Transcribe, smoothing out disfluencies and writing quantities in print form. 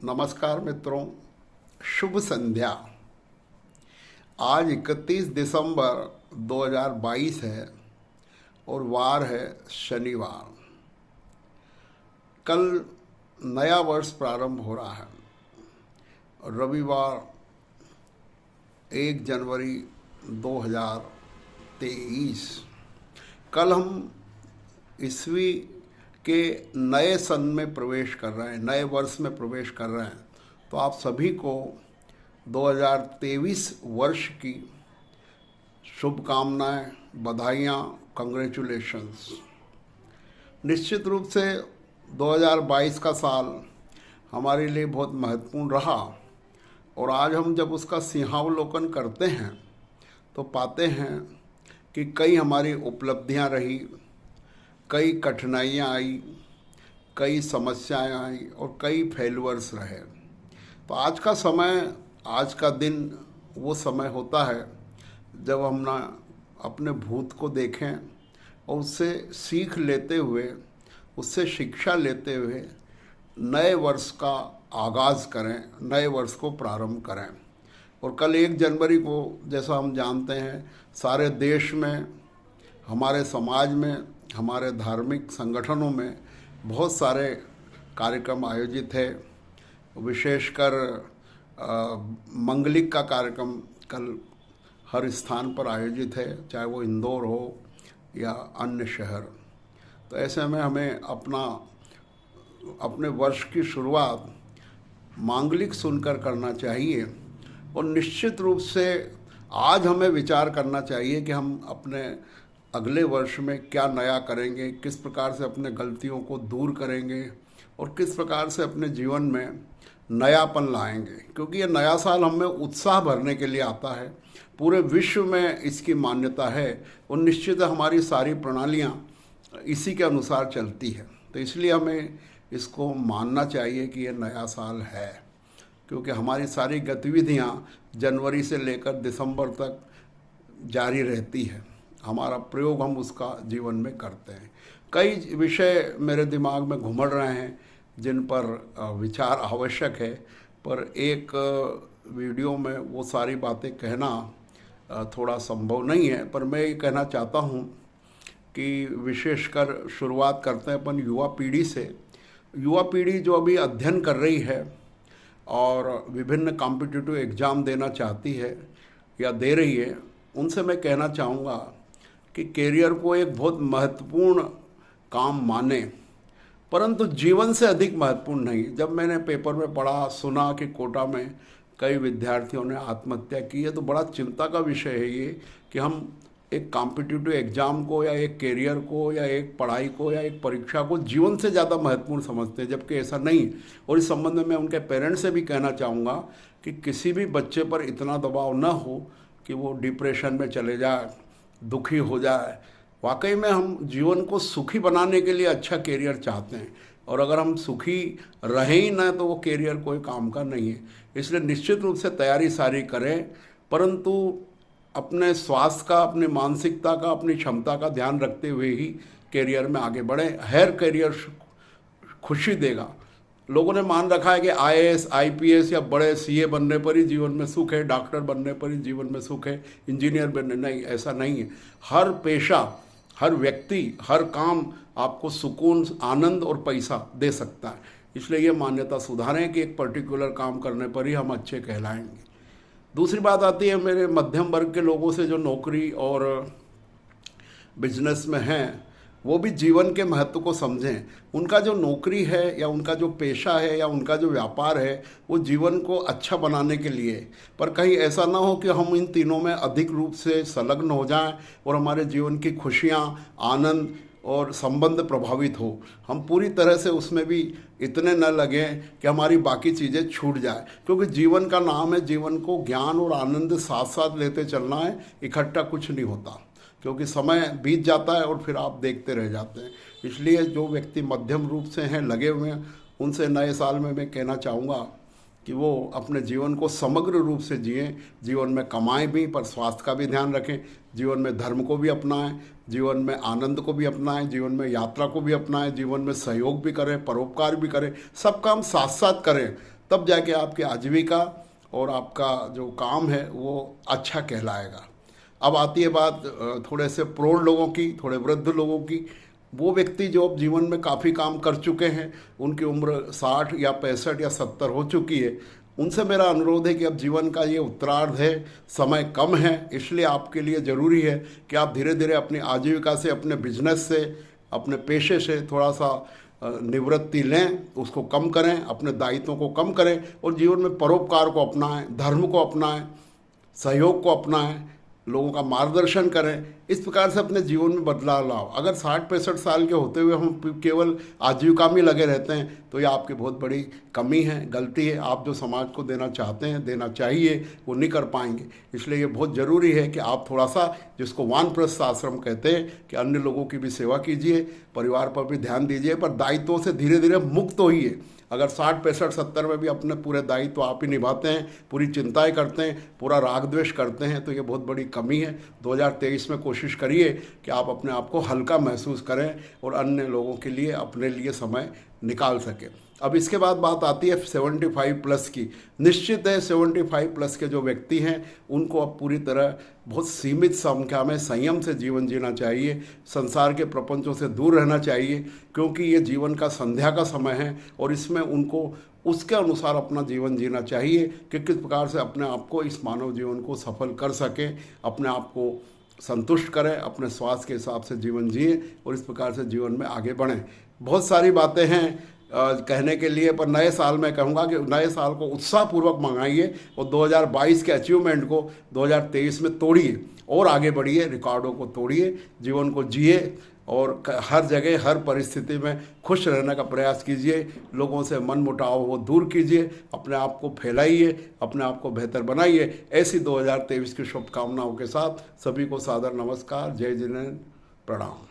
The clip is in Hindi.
नमस्कार मित्रों, शुभ संध्या। आज 31 दिसंबर 2022 है और वार है शनिवार। कल नया वर्ष प्रारंभ हो रहा है। रविवार 1 जनवरी 2023। कल हम ईस्वी के नए सन में प्रवेश कर रहे हैं, नए वर्ष में प्रवेश कर रहे हैं। तो आप सभी को 2023 वर्ष की शुभकामनाएं, बधाइयाँ, कंग्रेचुलेशंस। निश्चित रूप से 2022 का साल हमारे लिए बहुत महत्वपूर्ण रहा और आज हम जब उसका सिंहावलोकन करते हैं तो पाते हैं कि कई हमारी उपलब्धियां रही, कई कठिनाइयाँ आई, कई समस्याएं आई और कई फेल्यूअर्स रहे। तो आज का समय, आज का दिन वो समय होता है जब हम ना अपने भूत को देखें और उससे सीख लेते हुए, उससे शिक्षा लेते हुए नए वर्ष का आगाज़ करें, नए वर्ष को प्रारंभ करें। और कल 1 जनवरी को जैसा हम जानते हैं सारे देश में, हमारे समाज में, हमारे धार्मिक संगठनों में बहुत सारे कार्यक्रम आयोजित है। विशेषकर मंगलिक का कार्यक्रम कल हर स्थान पर आयोजित है, चाहे वो इंदौर हो या अन्य शहर। तो ऐसे में हमें अपने वर्ष की शुरुआत मांगलिक सुनकर करना चाहिए और निश्चित रूप से आज हमें विचार करना चाहिए कि हम अपने अगले वर्ष में क्या नया करेंगे, किस प्रकार से अपने गलतियों को दूर करेंगे और किस प्रकार से अपने जीवन में नयापन लाएंगे। क्योंकि ये नया साल हमें उत्साह भरने के लिए आता है, पूरे विश्व में इसकी मान्यता है और निश्चित हमारी सारी प्रणालियाँ इसी के अनुसार चलती है। तो इसलिए हमें इसको मानना चाहिए कि ये नया साल है, क्योंकि हमारी सारी गतिविधियाँ जनवरी से लेकर दिसंबर तक जारी रहती है। हमारा प्रयोग हम उसका जीवन में करते हैं। कई विषय मेरे दिमाग में घुमड़ रहे हैं जिन पर विचार आवश्यक है, पर एक वीडियो में वो सारी बातें कहना थोड़ा संभव नहीं है। पर मैं ये कहना चाहता हूँ कि विशेषकर शुरुआत करते हैं अपन युवा पीढ़ी से। युवा पीढ़ी जो अभी अध्ययन कर रही है और विभिन्न कॉम्पिटिटिव एग्ज़ाम देना चाहती है या दे रही है, उनसे मैं कहना चाहूँगा कि कैरियर को एक बहुत महत्वपूर्ण काम माने, परंतु जीवन से अधिक महत्वपूर्ण नहीं। जब मैंने पेपर में पढ़ा, सुना कि कोटा में कई विद्यार्थियों ने आत्महत्या की है, तो बड़ा चिंता का विषय है ये कि हम एक कॉम्पिटिटिव एग्ज़ाम को या एक कैरियर को या एक पढ़ाई को या एक परीक्षा को जीवन से ज़्यादा महत्वपूर्ण समझते हैं, जबकि ऐसा नहीं। और इस संबंध में मैं उनके पेरेंट्स से भी कहना चाहूँगा कि किसी भी बच्चे पर इतना दबाव न हो कि वो डिप्रेशन में चले जाए, दुखी हो जाए। वाकई में हम जीवन को सुखी बनाने के लिए अच्छा कैरियर चाहते हैं, और अगर हम सुखी रहें ही ना तो वो कैरियर कोई काम का नहीं है। इसलिए निश्चित रूप से तैयारी सारी करें, परंतु अपने स्वास्थ्य का, अपनी मानसिकता का, अपनी क्षमता का ध्यान रखते हुए ही कैरियर में आगे बढ़ें। हर कैरियर खुशी देगा। लोगों ने मान रखा है कि IAS, IPS या बड़े CA बनने पर ही जीवन में सुख है, डॉक्टर बनने पर ही जीवन में सुख है, इंजीनियर बनने, नहीं, ऐसा नहीं है। हर पेशा, हर व्यक्ति, हर काम आपको सुकून, आनंद और पैसा दे सकता है। इसलिए ये मान्यता सुधारें कि एक पर्टिकुलर काम करने पर ही हम अच्छे कहलाएंगे। दूसरी बात आती है मेरे मध्यम वर्ग के लोगों से जो नौकरी और बिजनेस में हैं, वो भी जीवन के महत्व को समझें। उनका जो नौकरी है या उनका जो पेशा है या उनका जो व्यापार है, वो जीवन को अच्छा बनाने के लिए, पर कहीं ऐसा ना हो कि हम इन तीनों में अधिक रूप से संलग्न हो जाएं और हमारे जीवन की खुशियाँ, आनंद और संबंध प्रभावित हो। हम पूरी तरह से उसमें भी इतने न लगें कि हमारी बाकी चीज़ें छूट जाए, क्योंकि जीवन का नाम है, जीवन को ज्ञान और आनंद साथ साथ लेते चलना है, इकट्ठा कुछ नहीं होता। क्योंकि समय बीत जाता है और फिर आप देखते रह जाते हैं। इसलिए जो व्यक्ति मध्यम रूप से हैं, लगे हुए हैं, उनसे नए साल में मैं कहना चाहूँगा कि वो अपने जीवन को समग्र रूप से जिएं, जीवन में कमाएं भी पर स्वास्थ्य का भी ध्यान रखें, जीवन में धर्म को भी अपनाएं, जीवन में आनंद को भी अपनाएं, जीवन में यात्रा को भी अपनाएं, जीवन में सहयोग भी करें, परोपकार भी करें, सब काम साथ साथ करें। तब जाके आपकी आजीविका और आपका जो काम है वो अच्छा कहलाएगा। अब आती है बात थोड़े से प्रौढ़ लोगों की, थोड़े वृद्ध लोगों की। वो व्यक्ति जो अब जीवन में काफ़ी काम कर चुके हैं, उनकी उम्र 60 या 65 या 70 हो चुकी है, उनसे मेरा अनुरोध है कि अब जीवन का ये उत्तरार्ध है, समय कम है, इसलिए आपके लिए ज़रूरी है कि आप धीरे धीरे अपनी आजीविका से, अपने बिजनेस से, अपने पेशे से थोड़ा सा निवृत्ति लें, उसको कम करें, अपने दायित्वों को कम करें और जीवन में परोपकार को अपनाएं, धर्म को अपनाएं, सहयोग को अपनाएं, लोगों का मार्गदर्शन करें। इस प्रकार से अपने जीवन में बदलाव लाओ। अगर 60-65 साल के होते हुए हम केवल आजीविका में लगे रहते हैं तो ये आपकी बहुत बड़ी कमी है, गलती है। आप जो समाज को देना चाहते हैं, देना चाहिए, वो नहीं कर पाएंगे। इसलिए ये बहुत ज़रूरी है कि आप थोड़ा सा, जिसको वानप्रस्थ आश्रम कहते हैं, कि अन्य लोगों की भी सेवा कीजिए, परिवार पर भी ध्यान दीजिए, पर दायित्वों से धीरे धीरे मुक्त होइए। अगर 60-65-70 में भी अपने पूरे दायित्व आप ही निभाते हैं, पूरी चिंताएं करते हैं, पूरा राग द्वेष करते हैं, तो ये बहुत बड़ी कमी है। 2023 में कोशिश करिए कि आप अपने आप को हल्का महसूस करें और अन्य लोगों के लिए, अपने लिए समय निकाल सकें। अब इसके बाद बात आती है 75 प्लस की। निश्चित है 75 प्लस के जो व्यक्ति हैं उनको अब पूरी तरह बहुत सीमित संख्या में संयम से जीवन जीना चाहिए, संसार के प्रपंचों से दूर रहना चाहिए, क्योंकि ये जीवन का संध्या का समय है और इसमें उनको उसके अनुसार अपना जीवन जीना चाहिए कि किस प्रकार से अपने आप को, इस मानव जीवन को सफल कर सकें, अपने आप को संतुष्ट करें, अपने स्वास्थ्य के हिसाब से जीवन जिए और इस प्रकार से जीवन में आगे बढ़ें। बहुत सारी बातें हैं कहने के लिए, पर नए साल में कहूँगा कि नए साल को उत्साहपूर्वक मंगाइए और 2022 के अचीवमेंट को 2023 में तोड़िए और आगे बढ़िए, रिकॉर्डों को तोड़िए, जीवन को जिए और हर जगह, हर परिस्थिति में खुश रहने का प्रयास कीजिए। लोगों से मन मुटाव वो दूर कीजिए, अपने आप को फैलाइए, अपने आप को बेहतर बनाइए। ऐसी 2023 की शुभकामनाओं के साथ सभी को सादर नमस्कार, जय जिनेन्द्र, प्रणाम।